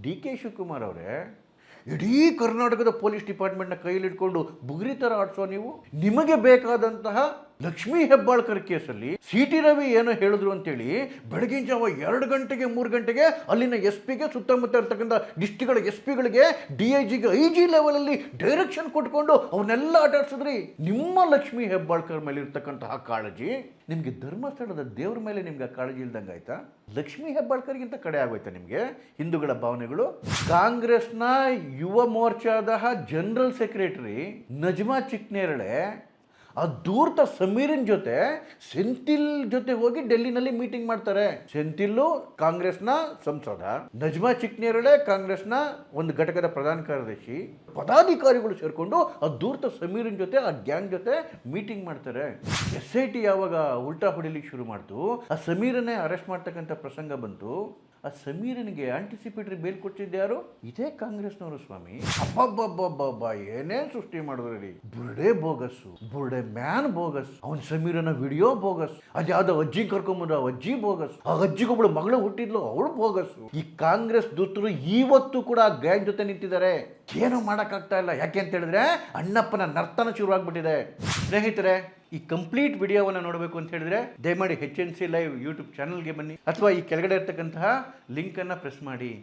DK Shivakumar ಅವರೇ, ಇಡೀ ಕರ್ನಾಟಕದ ಪೊಲೀಸ್ ಡಿಪಾರ್ಟ್ಮೆಂಟ್ನ ಕೈಲಿಟ್ಕೊಂಡು ಬುಗುರಿ ಥರ ಆಡಿಸೋ ನೀವು, ನಿಮಗೆ ಬೇಕಾದಂತಹ ಲಕ್ಷ್ಮೀ ಹೆಬ್ಬಾಳ್ಕರ್ ಕೇಸಲ್ಲಿ CT ರವಿ ಏನೋ ಹೇಳಿದ್ರು ಅಂತೇಳಿ ಬೆಳಗಿನ ಜಾವ 2 ಗಂಟೆಗೆ 3 ಗಂಟೆಗೆ ಅಲ್ಲಿನ SP ಗೆ ಸುತ್ತಮುತ್ತ ಇರ್ತಕ್ಕಂಥ ಡಿಸ್ಟ್ರಿಕ್ಟ್ಗಳ SP ಗಳಿಗೆ DIGಗೆ IG ಲೆವೆಲಲ್ಲಿ ಡೈರೆಕ್ಷನ್ ಕೊಟ್ಕೊಂಡು ಅವ್ರನ್ನೆಲ್ಲ ಆಟಾಡ್ಸಿದ್ರಿ. ನಿಮ್ಮ ಲಕ್ಷ್ಮೀ ಹೆಬ್ಬಾಳ್ಕರ್ ಮೇಲೆ ಇರ್ತಕ್ಕಂತಹ ಕಾಳಜಿ ನಿಮಗೆ ಧರ್ಮಸ್ಥಳದ ದೇವ್ರ ಮೇಲೆ ನಿಮ್ಗೆ ಕಾಳಜಿ ಇಲ್ದಂಗೆ ಆಯ್ತಾ? ಲಕ್ಷ್ಮೀ ಹೆಬ್ಬಾಳ್ಕರ್ಗಿಂತ ಕಡೆ ಆಗೋಯ್ತಾ ನಿಮಗೆ ಹಿಂದೂಗಳ ಭಾವನೆಗಳು? ಕಾಂಗ್ರೆಸ್ನ ಯುವ ಮೋರ್ಚಾದ ಜನರಲ್ ಸೆಕ್ರೆಟರಿ ನಜ್ಮಾ ಚಿಕ್ನೇರಳೆ ಆ ಧೂರ್ತ ಸಮೀರನ್ ಜೊತೆ ಸೆಂಥಿಲ್ ಜೊತೆ ಹೋಗಿ ಡೆಲ್ಲಿನಲ್ಲಿ ಮೀಟಿಂಗ್ ಮಾಡ್ತಾರೆ. ಸೆಂಥಿಲ್ಲು ಕಾಂಗ್ರೆಸ್ನ ಸಂಸದ, ನಜ್ಮಾ ಚಿಕ್ನೇರಳೆ ಕಾಂಗ್ರೆಸ್ನ ಒಂದು ಘಟಕದ ಪ್ರಧಾನ ಕಾರ್ಯದರ್ಶಿ, ಪದಾಧಿಕಾರಿಗಳು ಸೇರ್ಕೊಂಡು ಆ ಧೂರ್ತ ಸಮೀರನ್ ಜೊತೆ ಆ ಗ್ಯಾಂಗ್ ಜೊತೆ ಮೀಟಿಂಗ್ ಮಾಡ್ತಾರೆ. SIT ಯಾವಾಗ ಉಲ್ಟಾ ಹೊಡಿಲಿಕ್ಕೆ ಶುರು ಮಾಡ್ತು, ಆ ಸಮೀರನ್ನೇ ಅರೆಸ್ಟ್ ಮಾಡ್ತಕ್ಕಂಥ ಪ್ರಸಂಗ ಬಂತು. ಆ ಸಮೀರನಿಗೆ ಆಂಟಿಸಿಪೇಟರಿ ಬೇಲ್ ಕೊಟ್ಟಿದ್ದು ಯಾರು? ಇದೇ ಕಾಂಗ್ರೆಸ್ನವರು ಸ್ವಾಮಿ. ಅಬ್ಬಬ್ಬಬ್ಬಬ್ಬ ಏನೇನ್ ಸೃಷ್ಟಿ ಮಾಡಿದ್ರಿ. ಬುರ್ಡೆ ಬೋಗಸ್ಸು, ಬುರ್ಡೆ ಮ್ಯಾನ್ ಬೋಗಸ್, ಅವನ್ ಸಮೀರನ ವಿಡಿಯೋ ಬೋಗಸ್, ಅದ್ಯಾವ್ದೋ ಅಜ್ಜಿ ಕರ್ಕೊಂಬಂದ ಅಜ್ಜಿ ಬೋಗಸ್, ಆ ಅಜ್ಜಿಗೊಬ್ಬಳು ಮಗಳು ಹುಟ್ಟಿದ್ಲು ಅವಳು ಬೋಗಸ್ಸು. ಈ ಕಾಂಗ್ರೆಸ್ ದೂತರು ಇವತ್ತು ಕೂಡ ಆ ಗ್ಯಾಂಗ್ ಜೊತೆ ನಿಂತಿದ್ದಾರೆ. ಏನು ಮಾಡೋಕ್ಕಾಗ್ತಾ ಇಲ್ಲ. ಯಾಕೆ ಅಂತ ಹೇಳಿದ್ರೆ ಅಣ್ಣಪ್ಪನ ನರ್ತನ ಶುರುವಾಗ್ಬಿಟ್ಟಿದೆ. ಸ್ನೇಹಿತರೆ, ಈ ಕಂಪ್ಲೀಟ್ ವಿಡಿಯೋವನ್ನು ನೋಡಬೇಕು ಅಂತ ಹೇಳಿದ್ರೆ ದಯಮಾಡಿ HNC ಲೈವ್ ಯೂಟ್ಯೂಬ್ ಚಾನಲ್ಗೆ ಬನ್ನಿ, ಅಥವಾ ಈ ಕೆಳಗಡೆ ಇರ್ತಕ್ಕಂತಹ ಲಿಂಕನ್ನು ಪ್ರೆಸ್ ಮಾಡಿ.